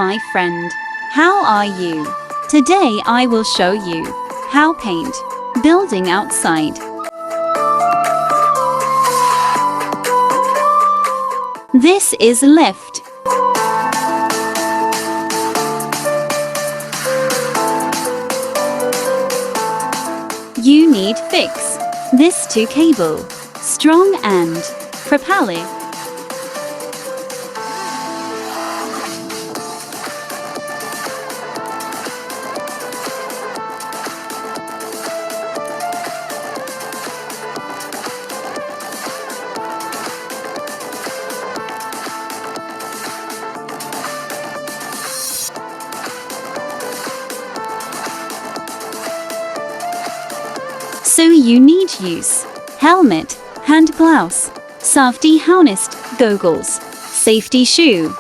my friend. How are you? Today I will show you how paint building outside. This is lift. You need fix this to cable, strong and propeller. So you need use helmet, hand gloves, safety harness, goggles, safety shoe.